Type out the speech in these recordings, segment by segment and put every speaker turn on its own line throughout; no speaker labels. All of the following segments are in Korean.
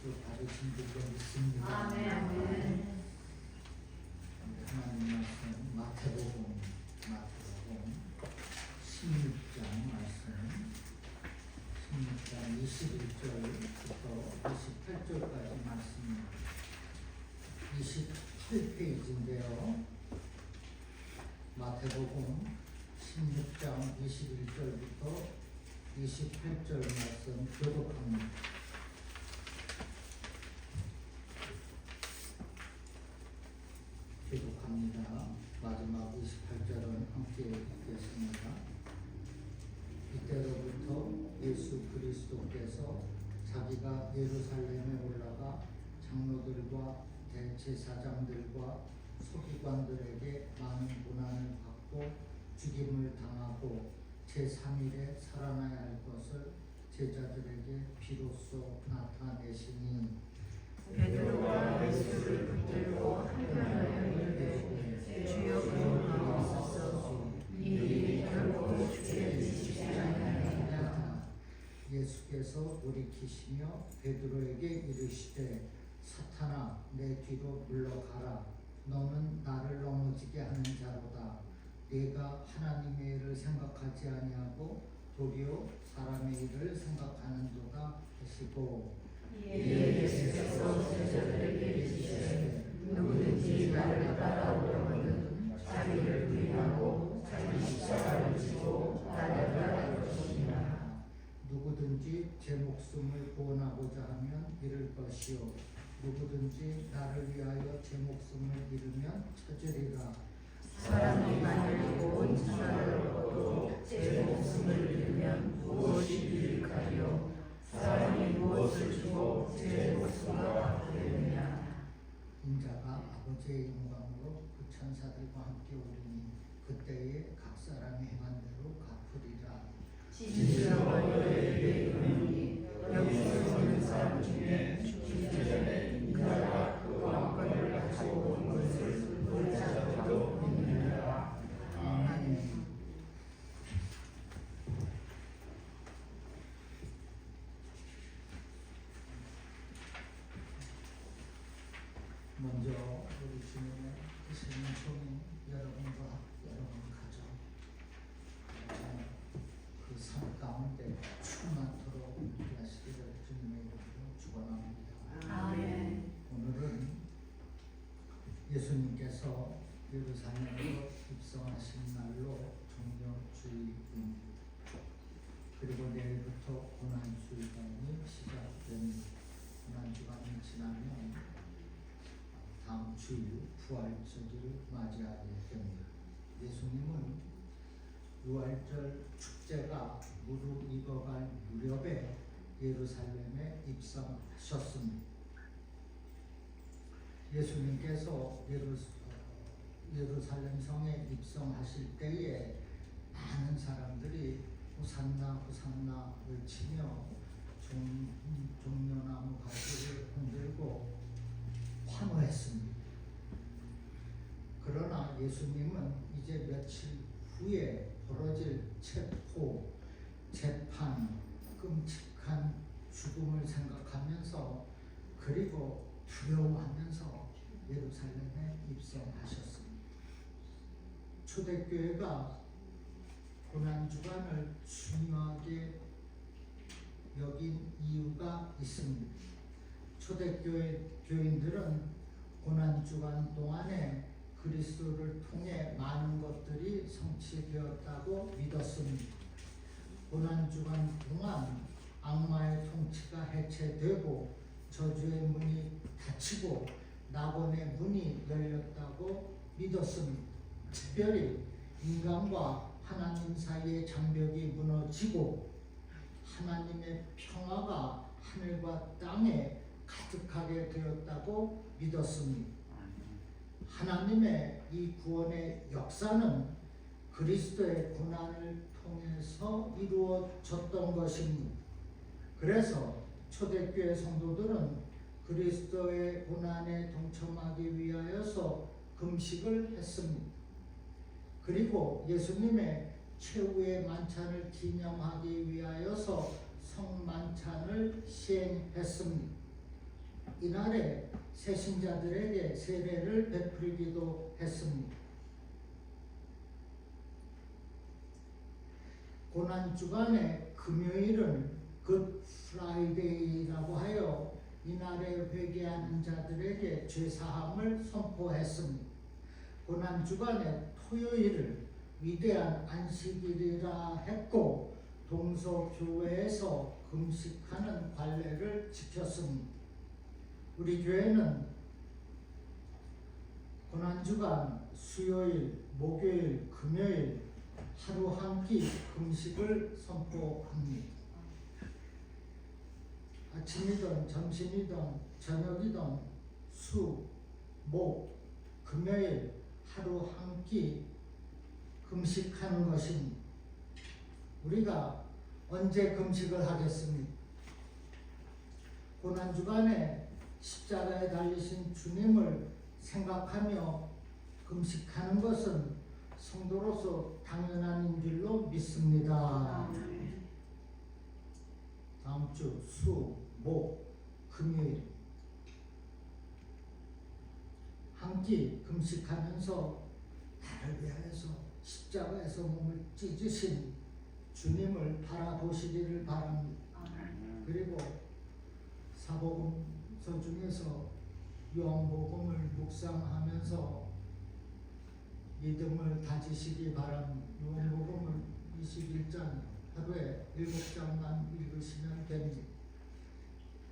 그리스도 받으신 줄로 믿습니다.
아멘.
하나님 말씀 마태복음 16장 말씀 16장 21절부터 28절까지 말씀 28페이지인데요. 마태복음 16장 21절부터 28절 말씀 교독합니다. 마지막 28절은 함께 읽겠습니다. 이때로부터 예수 그리스도께서 자기가 예루살렘에 올라가 장로들과 대제사장들과 서기관들에게 많은 고난을 받고 죽임을 당하고 제3일에 살아나야 할 것을 제자들에게 비로소 나타내시니
베드로가 예수를 붙들고 한편하여 이르되 주여 그러하옵소서 이 일이 결코 주께 지시지 아니하리이다.
예수께서 돌이키시며 베드로에게 이르시되 사탄아 내 뒤로 물러가라. 너는 나를 넘어지게 하는 자로다. 네가 하나님의 일을 생각하지 아니하고 도리어 사람의 일을 생각하는도다 하시고
이에 예수께서 제자들에게 이르시되 누구든지 나를 따라오려거든 자기를 부인하고 자기 십자가를 지고 나를 따를 것이니라.
누구든지 제 목숨을 구원하고자 하면 잃을 것이요 누구든지 나를 위하여 제 목숨을 잃으면 찾으리라.
사람이 만일 온 천하를 얻어도 제 목숨을 잃으면 무엇이 유익하리요? 사람이 무엇을 주고 제 목숨을 얻으리냐?
인자가 아버지의 영광으로 그 천사들과 함께 오리니 그때에 각 사람이 행한 대로 갚으리라.
진실로 너희에게 이르노니 여기서 있는 사람 중에 죽기 전에 인자가 그 왕권을 가지고 온 것을 볼 자도 없느니라. 아멘.
먼저 우리 주님의 크신 손이 여러분과 여러분 가족 그 삶 가운데 충만토록 하시기를 주님의 이름으로 축원합니다.
아멘.
오늘은 예수님께서 예루살렘으로 입성하신 날로 종려주의입니다. 그리고 내일부터 고난주간이 시작됩니다. 고난주간이 지나면 다음 주일 부활절을 맞이하게 됩니다. 예수님은 유월절 축제가 무르 익어갈 무렵에 예루살렘에 입성하셨습니다. 예수님께서 예루살렘 성에 입성하실 때에 많은 사람들이 호산나 호산나 외치며 종려나무 가지를 흔들고 환호했습니다. 그러나 예수님은 이제 며칠 후에 벌어질 체포, 재판, 끔찍한 죽음을 생각하면서 그리고 두려워하면서 예루살렘에 입성하셨습니다. 초대교회가 고난주간을 중요하게 여긴 이유가 있습니다. 초대교회 교인들은 고난주간 동안에 그리스도를 통해 많은 것들이 성취되었다고 믿었습니다. 고난주간 동안 악마의 통치가 해체되고 저주의 문이 닫히고 낙원의 문이 열렸다고 믿었습니다. 특별히 인간과 하나님 사이의 장벽이 무너지고 하나님의 평화가 하늘과 땅에 가득하게 되었다고 믿었습니다. 하나님의 이 구원의 역사는 그리스도의 고난을 통해서 이루어졌던 것입니다. 그래서 초대교회 성도들은 그리스도의 고난에 동참하기 위하여서 금식을 했습니다. 그리고 예수님의 최후의 만찬을 기념하기 위하여서 성만찬을 시행했습니다. 이날에 새신자들에게 세례를 베풀기도 했습니다. 고난주간의 금요일은 굿 프라이데이라고 하여 이날에 회개하는 자들에게 죄사함을 선포했습니다. 고난주간의 토요일을 위대한 안식일이라 했고 동서교회에서 금식하는 관례를 지켰습니다. 우리 교회는 고난주간 수요일, 목요일, 금요일 하루 한 끼 금식을 선포합니다. 아침이든 점심이든 저녁이든 수, 목, 금요일 하루 한 끼 금식하는 것입니다. 우리가 언제 금식을 하겠습니까? 고난주간에 십자가에 달리신 주님을 생각하며 금식하는 것은 성도로서 당연한 줄로 믿습니다. 다음 주 수, 목, 금요일 한 끼 금식하면서 나를 위하여서 십자가에서 몸을 찢으신 주님을 바라보시기를 바랍니다. 그리고 사복음서 중에서 요한복음을 묵상하면서 믿음을 다지시기 바랍니다. 요한복음은 21장 하루에 7장만 읽으시면 됩니다.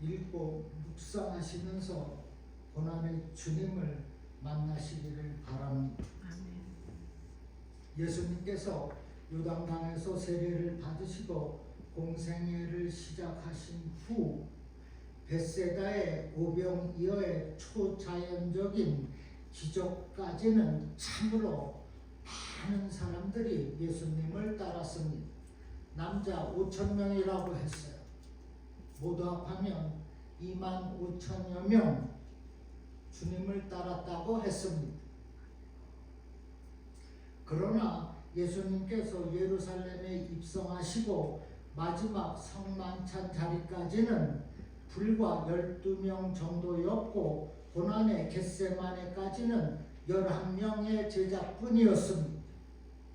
읽고 묵상하시면서 고난의 주님을 만나시기를 바랍니다. 예수님께서 요단강에서 세례를 받으시고 공생애를 시작하신 후 벳세다의 오병이어의 초자연적인 기적까지는 참으로 많은 사람들이 예수님을 따랐습니다. 남자 5,000명이라고 했어요. 모두 합하면 25,000여 명 주님을 따랐다고 했습니다. 그러나 예수님께서 예루살렘에 입성하시고 마지막 성만찬 자리까지는 불과 12명 정도였고 고난의 겟세마네까지는 11명의 제자뿐이었습니다.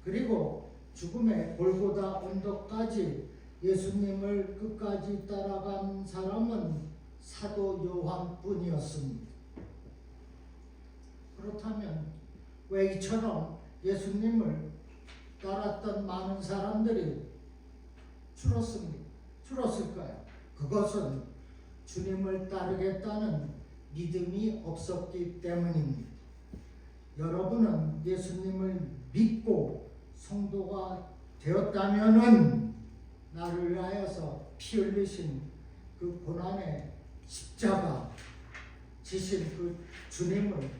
그리고 죽음의 골고다 언덕까지 예수님을 끝까지 따라간 사람은 사도 요한뿐이었습니다. 그렇다면 왜 이처럼 예수님을 따랐던 많은 사람들이 줄었을까요? 그것은 주님을 따르겠다는 믿음이 없었기 때문입니다. 여러분은 예수님을 믿고 성도가 되었다면은 나를 위하여서 피 흘리신 그 고난의 십자가 지신 그 주님을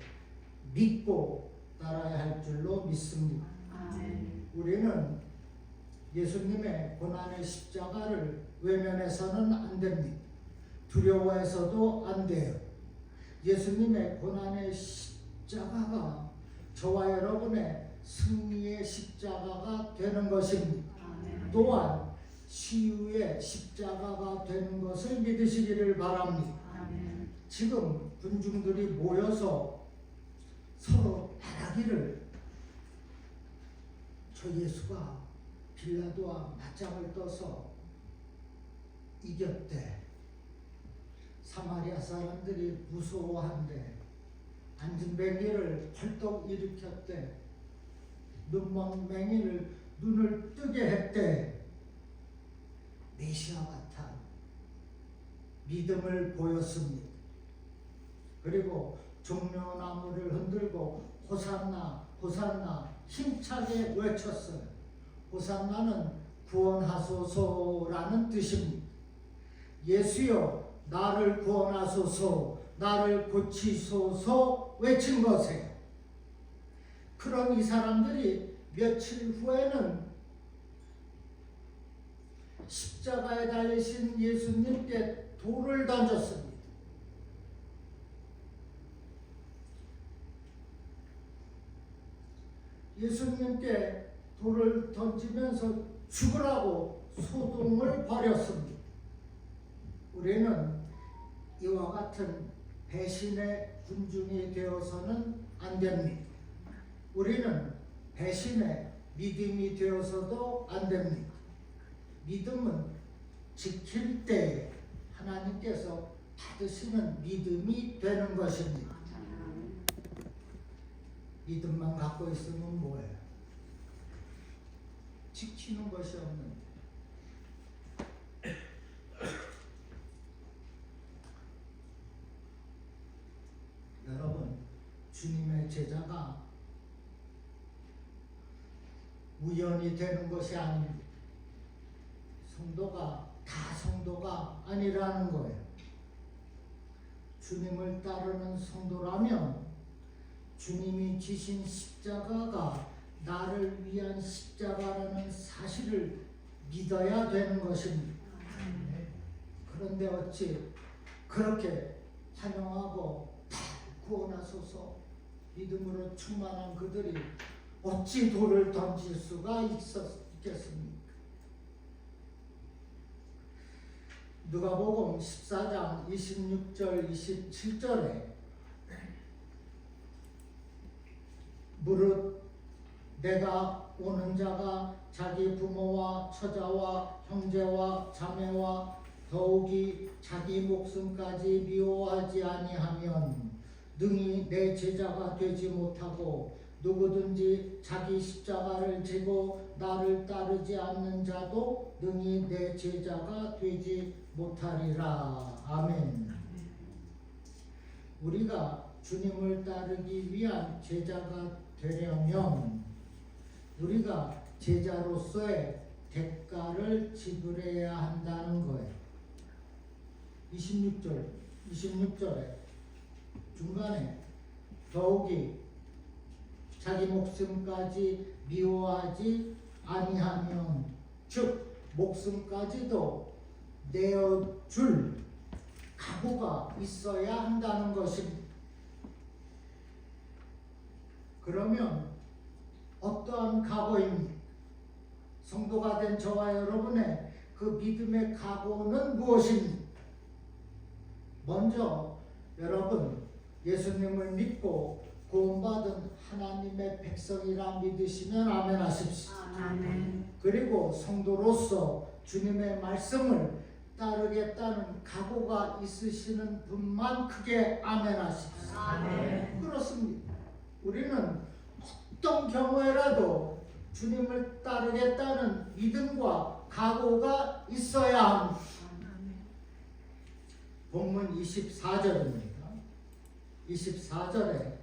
믿고 따라야 할 줄로 믿습니다. 우리는 예수님의 고난의 십자가를 외면해서는 안 됩니다. 두려워해서도 안 돼요. 예수님의 고난의 십자가가 저와 여러분의 승리의 십자가가 되는 것입니다. 또한 치유의 십자가가 되는 것을 믿으시기를 바랍니다. 지금 군중들이 모여서 서로 말하기를 저 예수가 빌라도와 맞짱을 떠서 이겼대. 사마리아 사람들이 무서워한대. 안진뱅이를 펄떡 일으켰대. 눈먼 맹이를 눈을 뜨게 했대. 메시아 같아 믿음을 보였습니다. 그리고 종려나무를 흔들고 호산나 호산나 힘차게 외쳤어요. 호산나는 구원하소서라는 뜻입니다. 예수여 나를 구원하소서 나를 고치소서 외친 것이에요. 그런 이 사람들이 며칠 후에는 십자가에 달리신 예수님께 돌을 던졌습니다. 예수님께 돌을 던지면서 죽으라고 소동을 벌였습니다. 우리는 이와 같은 배신의 군중이 되어서는 안 됩니다. 우리는 배신의 믿음이 되어서도 안 됩니다. 믿음은 지킬 때 하나님께서 받으시는 믿음이 되는 것입니다. 믿음만 갖고 있으면 뭐예요? 지키는 것이 없는데. 여러분, 주님의 제자가 우연히 되는 것이 아닙니다. 성도가 다 성도가 아니라는 거예요. 주님을 따르는 성도라면 주님이 지신 십자가가 나를 위한 십자가라는 사실을 믿어야 되는 것입니다. 그런데 어찌 그렇게 환영하고 다 구원하소서 믿음으로 충만한 그들이 어찌 돌을 던질 수가 있겠습니까? 누가복음 14장 26절 27절에 무릇 내가 오는 자가 자기 부모와 처자와 형제와 자매와 더욱이 자기 목숨까지 미워하지 아니하면 능히 내 제자가 되지 못하고 누구든지 자기 십자가를 지고 나를 따르지 않는 자도 능히 내 제자가 되지 못하리라. 아멘. 우리가 주님을 따르기 위한 제자가 되려면 우리가 제자로서의 대가를 지불해야 한다는 거예요. 26절에 중간에 더욱이 자기 목숨까지 미워하지 아니하면 즉 목숨까지도 내어줄 각오가 있어야 한다는 것입니다. 그러면 어떠한 각오입니까? 성도가 된 저와 여러분의 그 믿음의 각오는 무엇입니까? 먼저 여러분 예수님을 믿고 구원받은 하나님의 백성이라 믿으시면 아멘 하십시오.
아멘.
그리고 성도로서 주님의 말씀을 따르겠다는 각오가 있으시는 분만 크게 아멘 하십시오.
아멘.
그렇습니다. 우리는 어떤 경우에라도 주님을 따르겠다는 믿음과 각오가 있어야 합니다. 본문 24절입니다. 24절에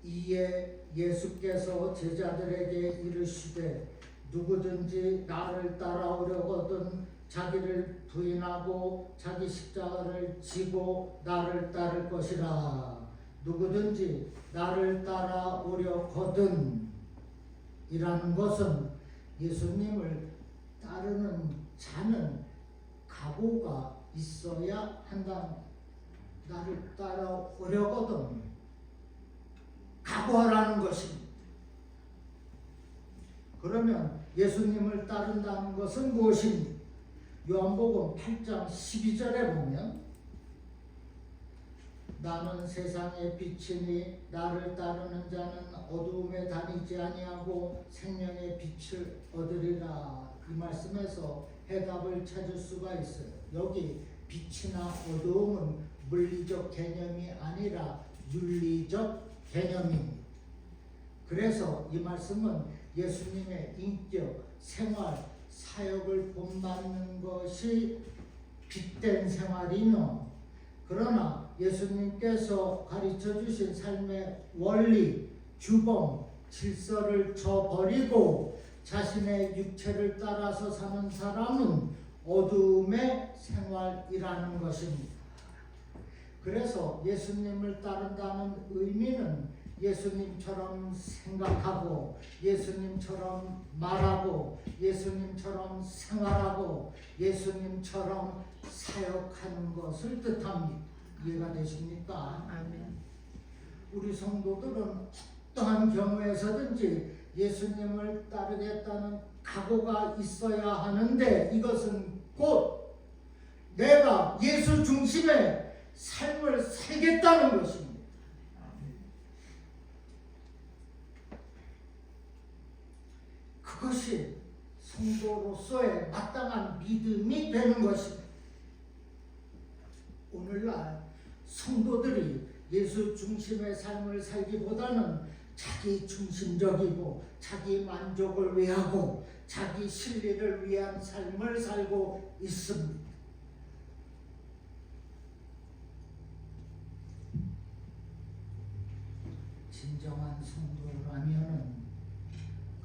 이에 예수께서 제자들에게 이르시되 누구든지 나를 따라오려거든 자기를 부인하고 자기 십자가를 지고 나를 따를 것이라. 누구든지 나를 따라오려거든 이라는 것은 예수님을 따르는 자는 각오가 있어야 한다. 나를 따라오려거든 각오하라는 것입니다. 그러면 예수님을 따른다는 것은 무엇입니까? 요한복음 8장 12절에 보면 나는 세상의 빛이니 나를 따르는 자는 어두움에 다니지 아니하고 생명의 빛을 얻으리라. 이 말씀에서 해답을 찾을 수가 있어요. 여기 빛이나 어두움은 물리적 개념이 아니라 윤리적 개념입니다. 그래서 이 말씀은 예수님의 인격, 생활, 사역을 본받는 것이 빛된 생활이며 그러나 예수님께서 가르쳐 주신 삶의 원리, 규범, 질서를 저버리고 자신의 육체를 따라서 사는 사람은 어두움의 생활이라는 것입니다. 그래서 예수님을 따른다는 의미는 예수님처럼 생각하고 예수님처럼 말하고 예수님처럼 생활하고 예수님처럼 사역하는 것을 뜻합니다. 이해가 되십니까?
아멘.
우리 성도들은 어떠한 경우에서든지 예수님을 따르겠다는 각오가 있어야 하는데 이것은 곧 내가 예수 중심의 삶을 살겠다는 것입니다. 그것이 성도로서의 마땅한 믿음이 되는 것입니다. 오늘날 성도들이 예수 중심의 삶을 살기보다는 자기 중심적이고 자기 만족을 위하고 자기 실리를 위한 삶을 살고 있습니다. 진정한 성도라면은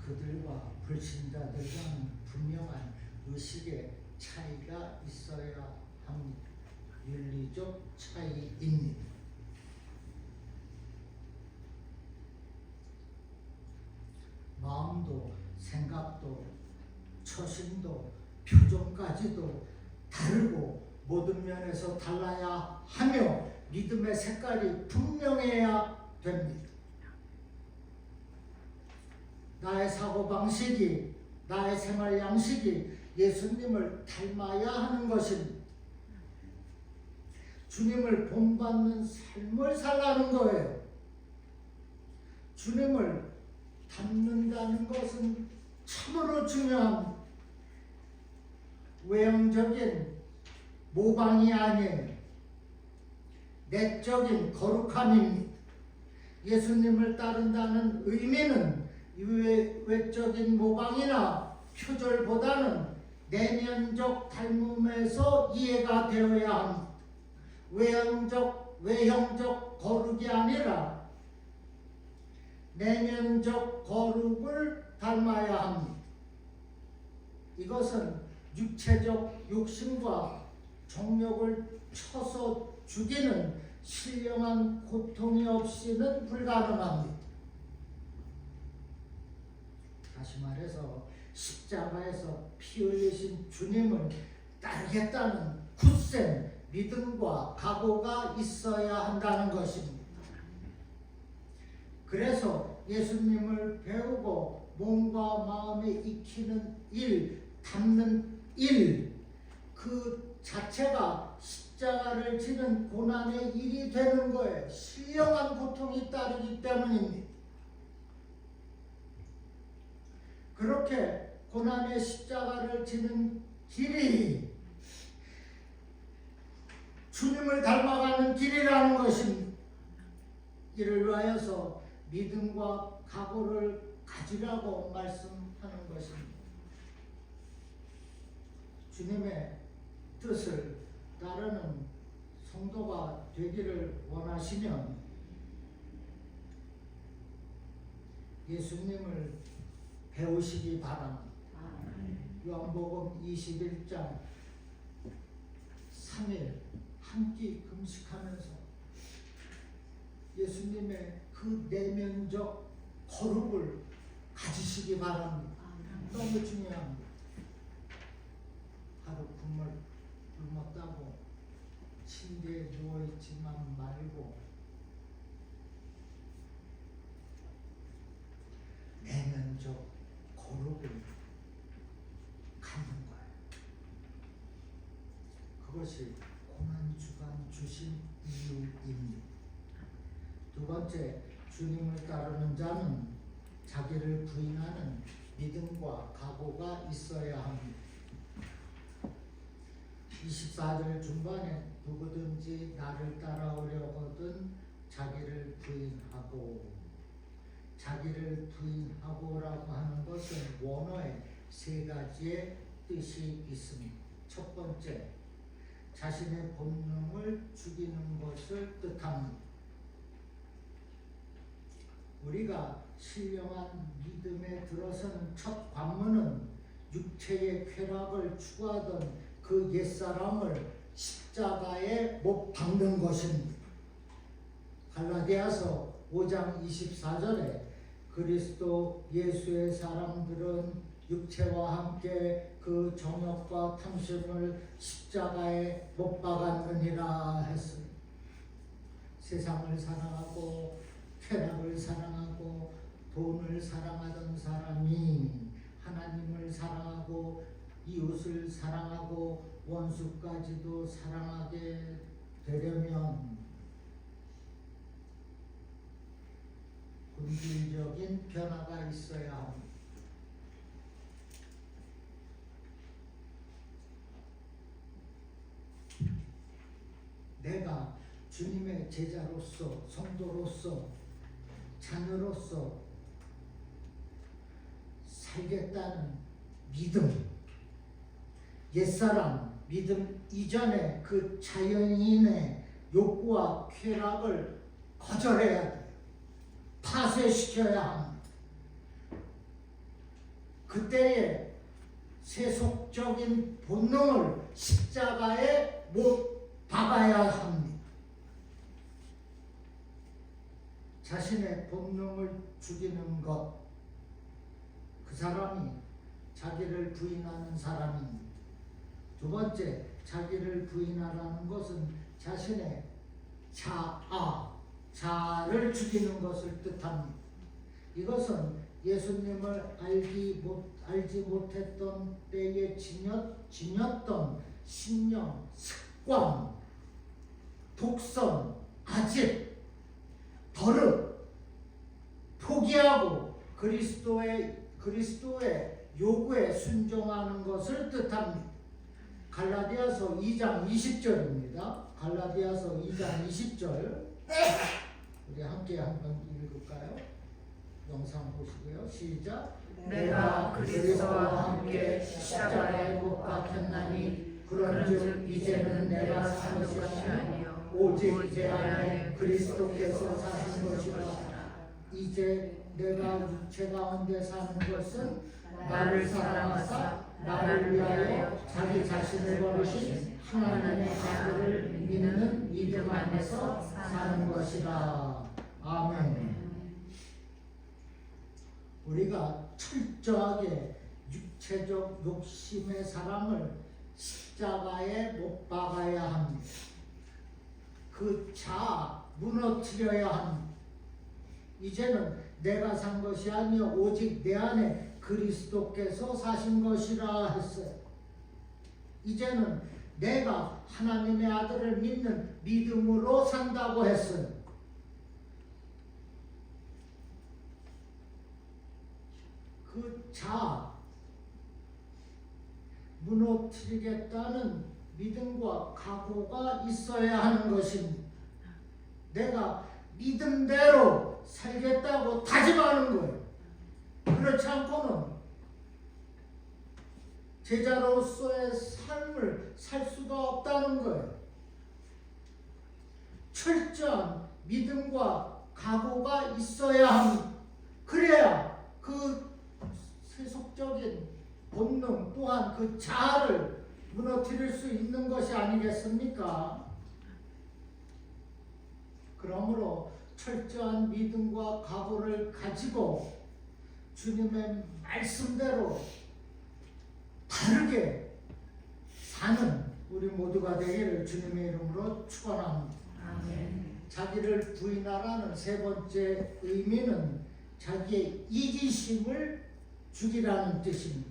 그들과 불신자들과는 분명한 의식의 차이가 있어야 합니다. 윤리적 차이입니다. 마음도 생각도 처신도 표정까지도 다르고 모든 면에서 달라야 하며 믿음의 색깔이 분명해야 됩니다. 나의 사고방식이 나의 생활 양식이 예수님을 닮아야 하는 것입니다. 주님을 본받는 삶을 살라는 거예요. 주님을 닮는다는 것은 참으로 중요합니다. 외형적인 모방이 아니에요. 내적인 거룩함입니다. 예수님을 따른다는 의미는 외적인 모방이나 표절보다는 내면적 닮음에서 이해가 되어야 합니다. 외형적 거룩이 아니라 내면적 거룩을 닮아야 합니다. 이것은 육체적 욕심과 정욕을 쳐서 죽이는 신령한 고통이 없이는 불가능합니다. 다시 말해서 십자가에서 피 흘리신 주님을 따르겠다는 굳센 믿음과 각오가 있어야 한다는 것입니다. 그래서 예수님을 배우고 몸과 마음에 익히는 일, 담는 일, 그 자체가 십자가를 지는 고난의 일이 되는 거예요. 신령한 고통이 따르기 때문입니다. 그렇게 고난의 십자가를 지는 길이 주님을 닮아가는 길이라는 것입니다. 이를 위하여서 믿음과 각오를 가지라고 말씀하는 것입니다. 주님의 뜻을 따르는 성도가 되기를 원하시면 예수님을 배우시기 바랍니다. 요한복음 21장 3일 한 끼 금식하면서 예수님의 그 내면적 거룩을 가지시기 바랍니다. 너무 중요합니다. 하루 굶었다고 침대에 누워있지만 말고 내면적 거룩을 갖는 거예요. 그것이 고난주간 주신 이유입니다. 두 번째, 주님을 따르는 자는 자기를 부인하는 믿음과 각오가 있어야 합니다. 24절 중반에 누구든지 나를 따라오려거든 자기를 부인하고라고 하는 것은 원어에 세 가지의 뜻이 있습니다. 첫 번째, 자신의 본능을 죽이는 것을 뜻합니다. 우리가 신령한 믿음에 들어서는 첫 관문은 육체의 쾌락을 추구하던 그 옛사람을 십자가에 못 박는 것입니다. 갈라디아서 5장 24절에 그리스도 예수의 사람들은 육체와 함께 그 정욕과 탐심을 십자가에 못 박았느니라 했습니다. 세상을 사랑하고 쾌락을 사랑하고 돈을 사랑하던 사람이 하나님을 사랑하고 이웃을 사랑하고 원수까지도 사랑하게 되려면 본질적인 변화가 있어야 합니다. 내가 주님의 제자로서, 성도로서, 자녀로서 살겠다는 믿음, 옛사람 믿음 이전에 그 자연인의 욕구와 쾌락을 거절해야 돼요. 파쇄시켜야 합니다. 그때에 세속적인 본능을 십자가에 못 박아야 합니다. 자신의 본능을 죽이는 것, 그 사람이 자기를 부인하는 사람입니다. 두 번째, 자기를 부인하라는 것은 자신의 자아를 죽이는 것을 뜻합니다. 이것은 예수님을 알지 못했던 때에 지녔던 신념, 습관, 독선, 아집, 버릇 포기하고 그리스도의 요구에 순종하는 것을 뜻합니다. 갈라디아서 2장 20절입니다. 갈라디아서 2장 20절 우리 함께 한번 읽을까요? 영상 보시고요. 시작.
내가 그리스도와 함께 십자가에 못 박혔나니 그런즉 이제는 내가 사는 것이 아니요
오직 내 안에 그리스도께서 사신 것이라. 이제 내가 육체 가운데 사는 것은
나를 사랑하사
나를 위하여 자기 자신을 버리신 하나님의 아들을 믿는 믿음 안에서 사는 것이라. 아멘. 우리가 철저하게 육체적 욕심의 사람을 십자가에 못 박아야 합니다. 그 자아 무너뜨려야 합니다. 이제는 내가 산 것이 아니요 오직 내 안에 그리스도께서 사신 것이라 했어요. 이제는 내가 하나님의 아들을 믿는 믿음으로 산다고 했어요. 그 자아 무너뜨리겠다는 믿음과 각오가 있어야 하는 것입니다. 내가 믿음대로 살겠다고 다짐하는 거예요. 그렇지 않고는 제자로서의 삶을 살 수가 없다는 거예요. 철저한 믿음과 각오가 있어야 합니다. 그래야 그 세속적인 본능 또한 그 자아를 무너뜨릴 수 있는 것이 아니겠습니까? 그러므로 철저한 믿음과 각오를 가지고 주님의 말씀대로 바르게 사는 우리 모두가 되기를 주님의 이름으로 축원합니다.
아멘.
자기를 부인하라는 세 번째 의미는 자기의 이기심을 죽이라는 뜻입니다.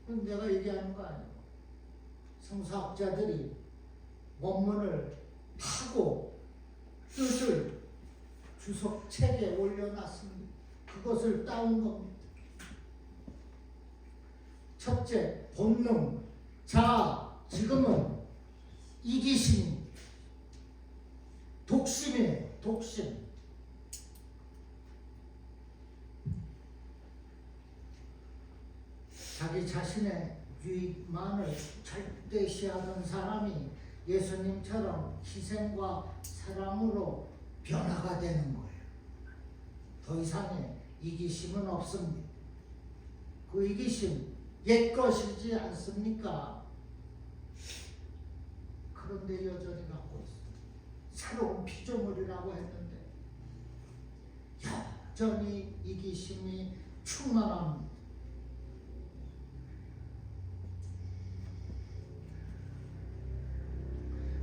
그럼 내가 얘기하는 거 아니에요. 성서학자들이 원문을 파고 뜻을 주석책에 올려놨습니다. 그것을 따온 겁니다. 첫째, 본능, 자아, 지금은 이기심, 독심이에요. 독심. 자기 자신의 유익만을 절대시하는 사람이 예수님처럼 희생과 사랑으로 변화가 되는 거예요. 더 이상의 이기심은 없습니다. 그 이기심 옛 것이지 않습니까? 그런데 여전히 갖고 있어요. 새로운 피조물이라고 했는데 여전히 이기심이 충만합니다.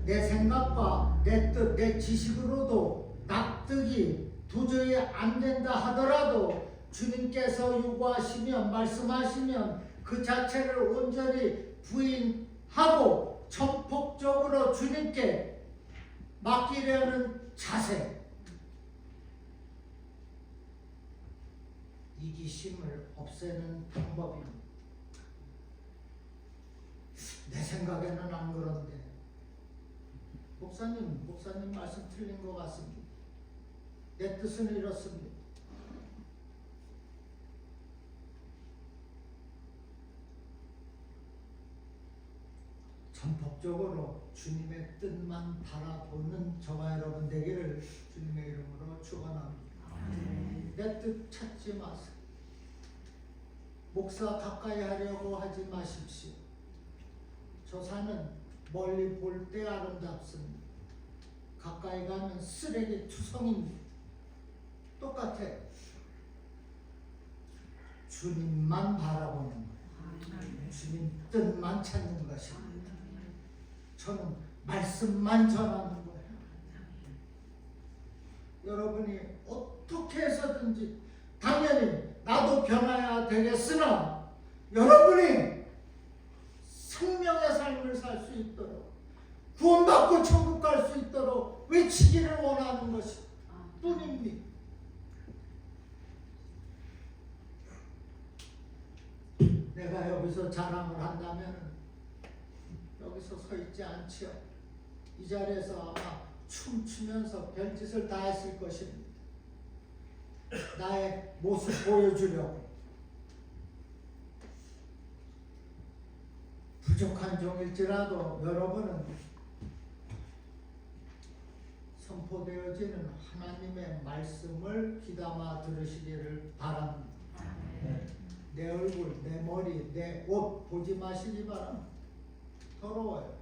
내 생각과 내 뜻, 내 지식으로도 납득이 도저히 안 된다 하더라도 주님께서 요구하시면 말씀하시면 그 그 자체를 온전히 부인하고 전폭적으로 주님께 맡기려는 자세, 이기심을 없애는 방법입니다. 내 생각에는 안 그런데 목사님 말씀 틀린 것 같습니다. 내 뜻은 이렇습니다. 전폭적으로 주님의 뜻만 바라보는 저와 여러분 되기를 주님의 이름으로 축원합니다. 내 뜻 찾지 마세요. 목사 가까이 하려고 하지 마십시오. 저 산은 멀리 볼 때 아름답습니다. 가까이 가면 쓰레기 투성입니다. 똑같아요. 주님만 바라보는 거예요. 주님 뜻만 찾는 것입니다. 저는 말씀만 전하는 거예요. 여러분이 어떻게 해서든지 당연히 나도 변화해야 되겠으나 여러분이 생명의 삶을 살 수 있도록 구원받고 천국 갈 수 있도록 외치기를 원하는 것이 뿐입니다. 내가 여기서 자랑을 한다면 여기서 서 있지 않지요. 이 자리에서 아마 춤추면서 별짓을 다 했을 것입니다. 나의 모습 보여주려고. 부족한 종일지라도 여러분은 선포되어지는 하나님의 말씀을 귀담아 들으시기를 바랍니다. 내 얼굴, 내 머리, 내 옷 보지 마시기 바랍니다. 더러워요.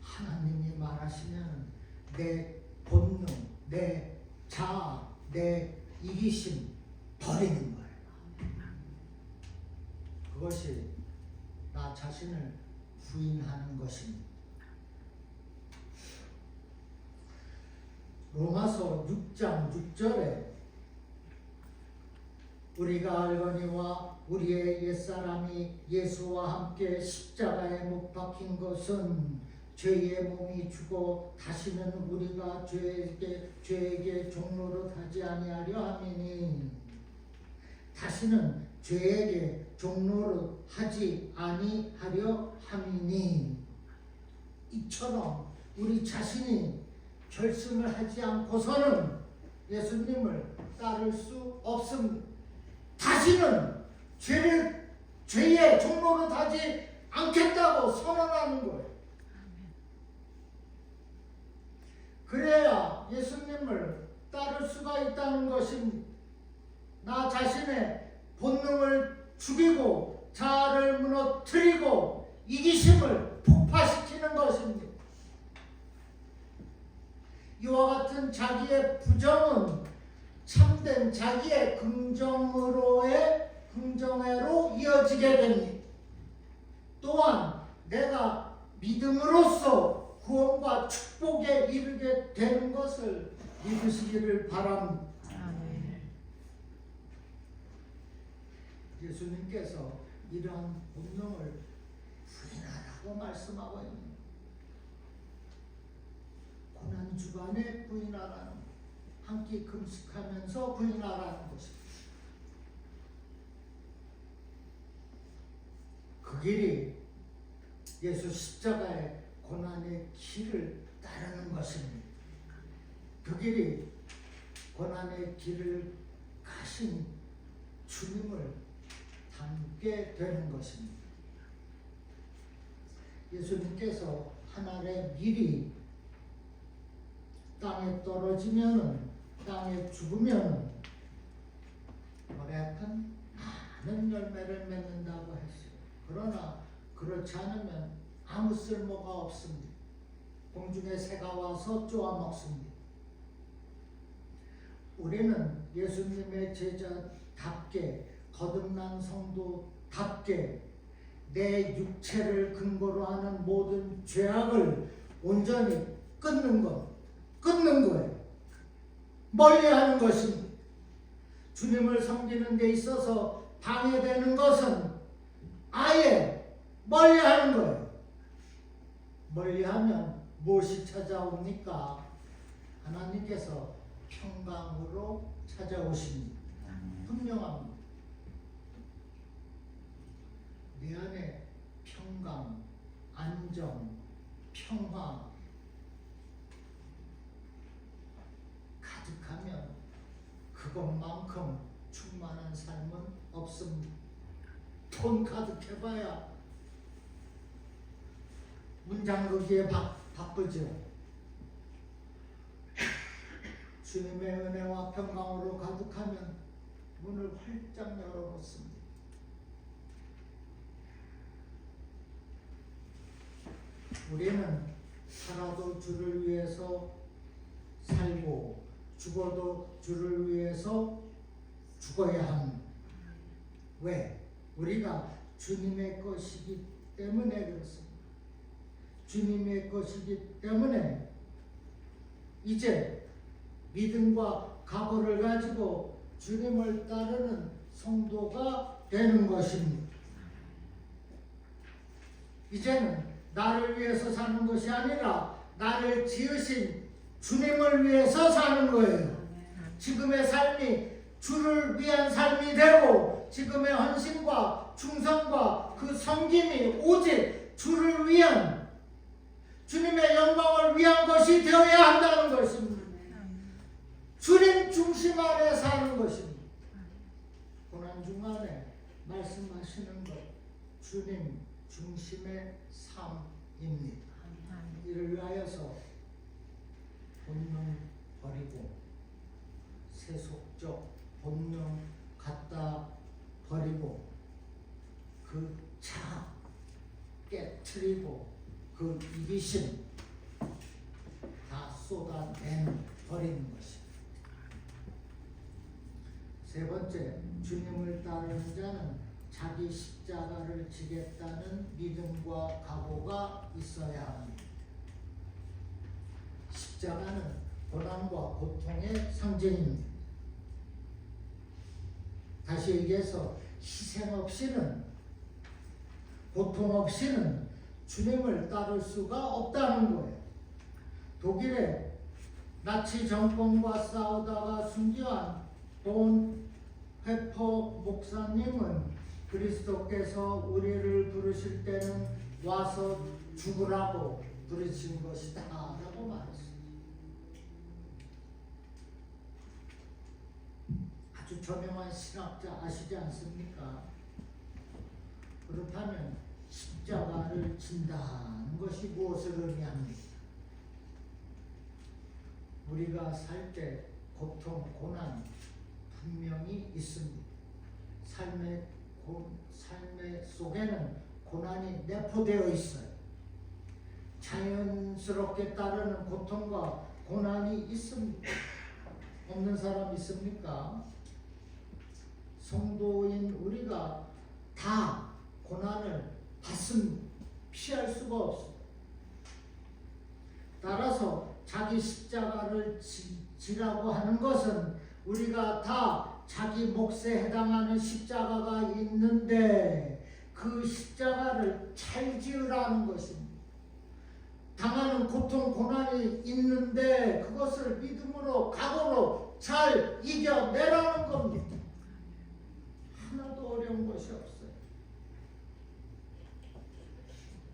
하나님이 말하시면 내 본능, 내 자아, 내 이기심 버리는 거예요. 그것이 나 자신을 부인하는 것입니다. 로마서 6장 6절에 우리가 알거니와 우리의 옛사람이 예수와 함께 십자가에 못 박힌 것은 죄의 몸이 죽어 다시는 우리가 죄에게 종노릇 하지 아니하려 함이니, 다시는 죄에게 종노릇 하지 아니하려 함이니, 이처럼 우리 자신이 결심을 하지 않고서는 예수님을 따를 수 없습니다. 다시는 죄의 종노릇 하지 않겠다고 선언하는 거예요. 그래야 예수님을 따를 수가 있다는 것입니다. 나 자신의 본능을 죽이고 자아를 무너뜨리고 이기심을 폭파시키는 것입니다. 이와 같은 자기의 부정은 참된 자기의 긍정으로 이어지게 됩니다. 또한 내가 믿음으로써 구원과 축복에 이르게 되는 것을 믿으시기를 바랍니다. 예수님께서 이러한 본능을 부인하라고 말씀하고 있는 고난주간에 부인하라는, 한 끼 금식하면서 부인하라는 것입니다. 그 길이 예수 십자가의 고난의 길을 따르는 것입니다. 그 길이 고난의 길을 가신 주님을 닮게 되는 것입니다. 예수님께서 한 알의 밀이 땅에 떨어지면은, 땅에 죽으면은 뭐래든 많은 열매를 맺는다고 했어요. 그러나 그렇지 않으면 아무 쓸모가 없습니다. 공중의 새가 와서 쪼아 먹습니다. 우리는 예수님의 제자답게, 거듭난 성도답게 내 육체를 근거로 하는 모든 죄악을 온전히 끊는 거예요. 멀리하는 것입니다. 주님을 섬기는 데 있어서 방해되는 것은 아예 멀리하는 거예요. 멀리하면 무엇이 찾아옵니까? 하나님께서 평강으로 찾아오십니다. 분명합니다. 내 안에 평강, 안정, 평화 가득하면 그것만큼 충만한 삶은 없습니다. 돈 가득해봐야 문장거기에 바쁘죠. 주님의 은혜와 평강으로 가득하면 문을 활짝 열어놓습니다. 우리는 살아도 주를 위해서 살고 죽어도 주를 위해서 죽어야 합니다. 왜? 우리가 주님의 것이기 때문에 그렇습니다. 주님의 것이기 때문에 이제 믿음과 각오를 가지고 주님을 따르는 성도가 되는 것입니다. 이제는 나를 위해서 사는 것이 아니라 나를 지으신 주님을 위해서 사는 거예요. 지금의 삶이 주를 위한 삶이 되고 지금의 헌신과 충성과 그 섬김이 오직 주를 위한 주님의 영광을 위한 것이 되어야 한다는 것입니다. 주님 중심 안에 사는 것입니다. 고난 중간에 말씀하시는 것 주님 중심의 삶입니다. 이를 위하여서 본능 버리고 세속적 본능 갖다 버리고 그 차 깨트리고 그 이기심 다 쏟아내는 버리는 것입니다. 세 번째, 주님을 따르는 자는 자기 십자가를 지겠다는 믿음과 각오가 있어야 합니다. 십자가는 고난과 고통의 상징입니다. 다시 얘기해서 희생 없이는 고통 없이는 주님을 따를 수가 없다는 거예요. 독일의 나치 정권과 싸우다가 순교한 본 회퍼 목사님은 그리스도께서 우리를 부르실 때는 와서 죽으라고 부르신 것이다 라고 말했습니다. 아주 저명한 신학자 아시지 않습니까? 그렇다면 십자가를 진다는 것이 무엇을 의미합니까? 우리가 살 때 고통, 고난 분명히 있습니다. 삶의 속에는 고난이 내포되어 있어요. 자연스럽게 따르는 고통과 고난이 있습니다. 없는 사람 있습니까? 성도인 우리가 다 고난을 받습니다. 피할 수가 없습니다. 따라서 자기 십자가를 지라고 하는 것은 우리가 다 자기 몫에 해당하는 십자가가 있는데 그 십자가를 잘 지으라는 것입니다. 당하는 고통, 고난이 있는데 그것을 믿음으로, 각오로 잘 이겨내라는 겁니다. 하나도 어려운 것이 없어요.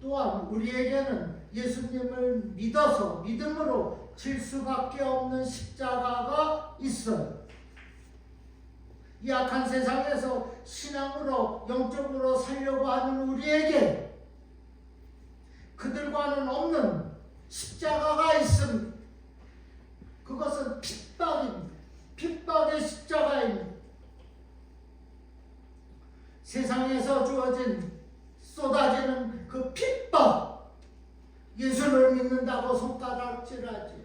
또한 우리에게는 예수님을 믿어서 믿음으로 질 수밖에 없는 십자가가 있어요. 이 악한 세상에서 신앙으로 영적으로 살려고 하는 우리에게 그들과는 없는 십자가가 있습니다. 그것은 핍박입니다. 핍박의 십자가입니다. 세상에서 주어진 쏟아지는 그 핍박, 예수를 믿는다고 손가락질하지요.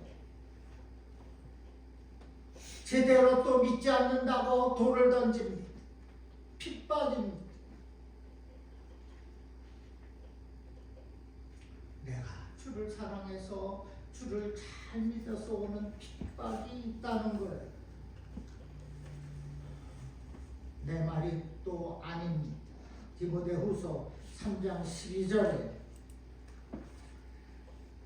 제대로 또 믿지 않는다고 돌을 던집니다. 핍박입니다. 내가 주를 사랑해서 주를 잘 믿어서 오는 핍박이 있다는 거예요. 내 말이 또 아닙니다. 디모데후서 3장 12절에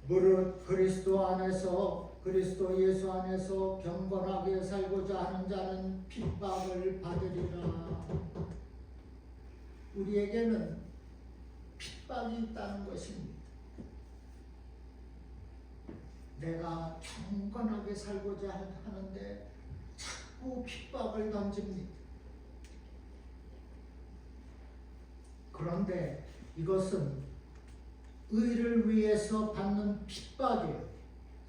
무릇 그리스도 안에서 그리스도 예수 안에서 경건하게 살고자 하는 자는 핍박을 받으리라. 우리에게는 핍박이 있다는 것입니다. 내가 경건하게 살고자 하는데 자꾸 핍박을 던집니다. 그런데 이것은 의를 위해서 받는 핍박이에요.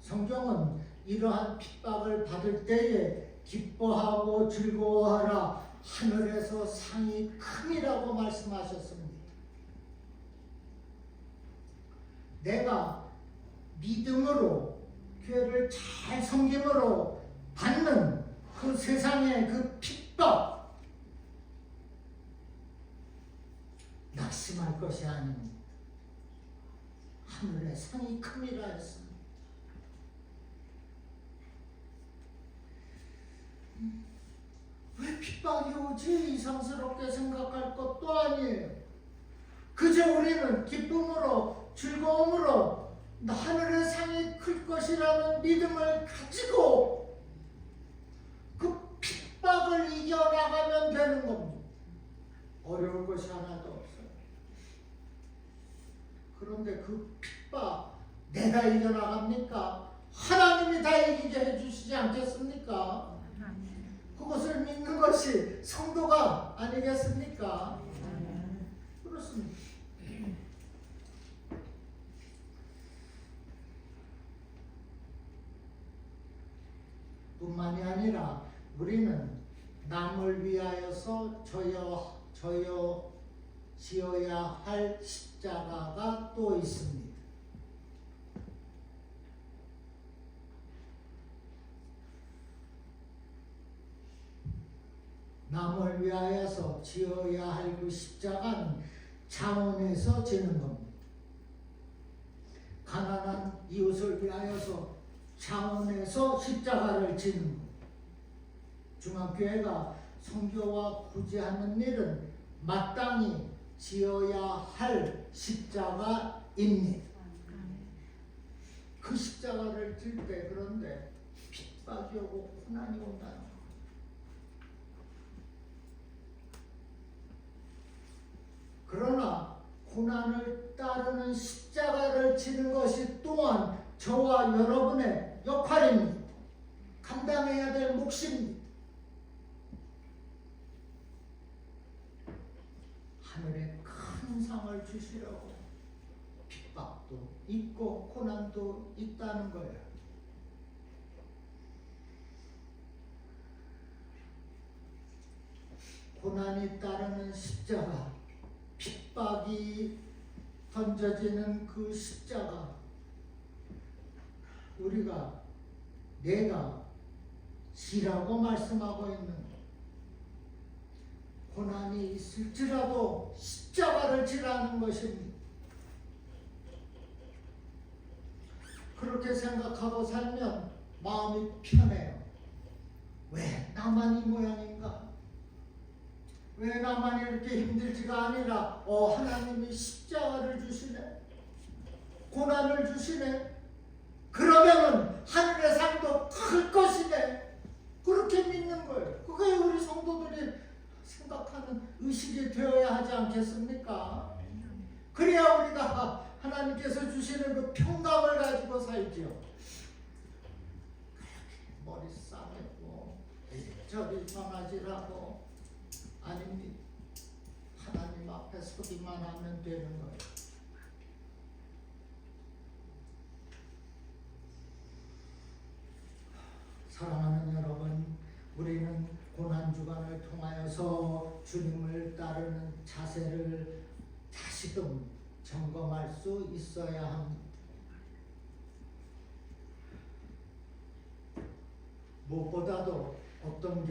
성경은 이러한 핍박을 받을 때에 기뻐하고 즐거워하라, 하늘에서 상이 크니라고 말씀하셨습니다. 내가 믿음으로 교회를 잘 섬김으로 받는 그 세상의 그 핍박, 낙심할 것이 아닙니다. 하늘의 상이 큽니다 했습니다. 왜 핍박이 오지? 이상스럽게 생각할 것도 아니에요. 그저 우리는 기쁨으로 즐거움으로 하늘의 상이 클 것이라는 믿음을 가지고 그 핍박을 이겨나가면 되는 겁니다. 어려울 것이 하나도 없어요. 그런데 그 핍박 내가 이겨나갑니까? 하나님이 다 이기게 해주시지 않겠습니까? 그것을 믿는 것이 성도가 아니겠습니까? 그렇습니다. 뿐만이 아니라 우리는 남을 위하여서 지어야 할 십자가가 또 있습니다. 남을 위하여서 지어야 할 그 십자가는 자원에서 지는 겁니다. 가난한 이웃을 위하여서 자원에서 십자가를 지는 겁니다. 중앙교회가 선교와 구제하는 일은 마땅히 지어야 할 십자가입니다. 그 십자가를 질 때 그런데 핍박이 오고 고난이 온다는 거예요. 그러나 고난을 따르는 십자가를 지는 것이 또한 저와 여러분의 역할입니다. 감당해야 될 몫입니다. 하늘에 큰 상을 주시려고 핍박도 있고 고난도 있다는 거예요. 고난이 따르는 십자가, 핍박이 던져지는 그 십자가, 우리가 내가 지라고 말씀하고 있는 것, 고난이 있을지라도 십자가를 지라는 것입니다. 그렇게 생각하고 살면 마음이 편해요. 왜 나만 이 모양인가? 왜 나만 이렇게 힘들지가 아니라 하나님이 십자가를 주시네, 고난을 주시네, 그러면은 하늘의 상도 클 것이네, 그렇게 믿는 거예요. 그게 우리 성도들이 생각하는 의식이 되어야 하지 않겠습니까? 그래야 우리가 하나님께서 주시는 그 평강을 가지고 살지요. 머리 싸매고 저리 전화질하고 아닙니다. 하나님 앞에 서기만 하면 되는 거예요. 사랑하는 여러분, 우리는 고난주간을 통하여서 주님을 따르는 자세를 다시금 점검할 수 있어야 합니다. 무엇보다도 어떤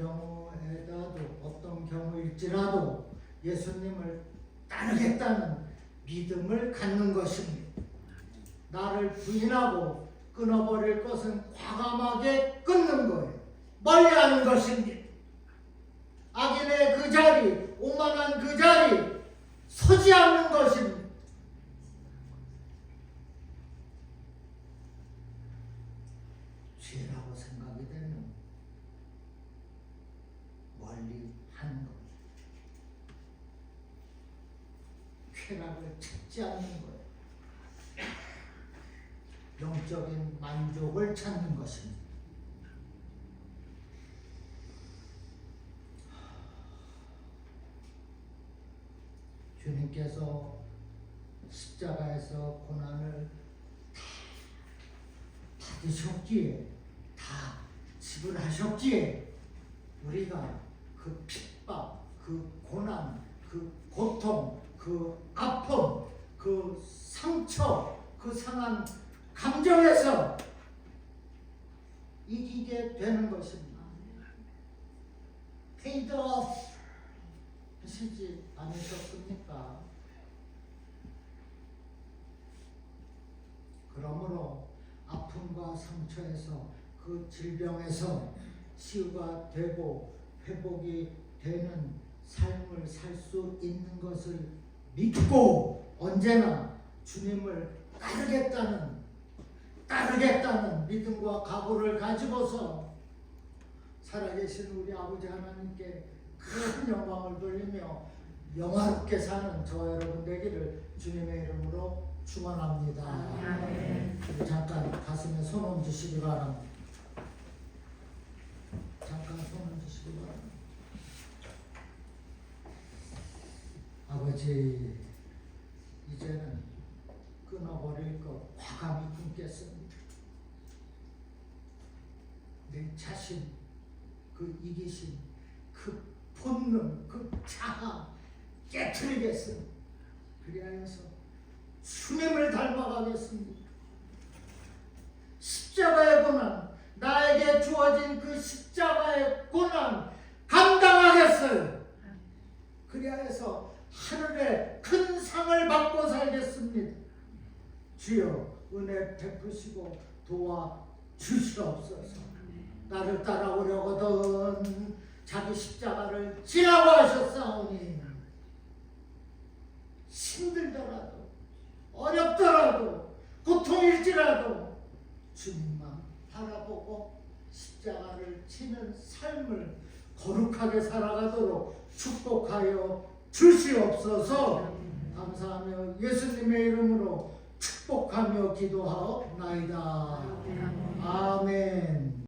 경우일지라도 예수님을 따르겠다는 믿음을 갖는 것입니다. 나를 부인하고 끊어버릴 것은 과감하게 끊는 거예요. 멀리하는 것입니다. 악인의 그 자리, 오만한 그 자리 서지 않는 것입니다. 죄라고 생각이 되면 멀리 하는 것. 쾌락을 찾지 않는 거예요. 영적인 만족을 찾는 것입니다. 주님께서 십자가에서 고난을 다 받으셨기에, 다 지불하셨기에 우리가 그 핍박, 그 고난, 그 고통, 그 아픔, 그 상처, 그 상한 감정에서 이기게 되는 것입니다. paid off 하시지 않으셨습니까? 그러므로 아픔과 상처에서, 그 질병에서 치유가 되고 회복이 되는 삶을 살 수 있는 것을 믿고 언제나 주님을 따르겠다는 믿음과 각오를 가지고서 살아계신 우리 아버지 하나님께 큰 영광을 돌리며 영화롭게 사는 저와 여러분 되기를 주님의 이름으로 축원합니다.
아멘.
잠깐 가슴에 손 얹으시기 바랍니다. 잠깐 손 얹으시기 바랍니다. 아버지, 이제는 끊어버릴 것 과감히 끊겠습니다. 내 자신, 그 이기심, 그 본능, 그 자아 깨트리겠습니다. 그리하여서 주님을 닮아가겠습니다. 십자가의 고난, 나에게 주어진 그 십자가의 고난 감당하겠어요. 그리하여서 하늘의 큰 상을 받고 살겠습니다. 주여 은혜 베푸시고 도와주시옵소서. 나를 따라오려거든 자기 십자가를 지라고 하셨사오니 힘들더라도 어렵더라도 고통일지라도 주님만 바라보고 십자가를 지는 삶을 거룩하게 살아가도록 축복하여 주시옵소서. 감사하며 예수님의 이름으로 축복하며 기도하옵나이다. 아멘.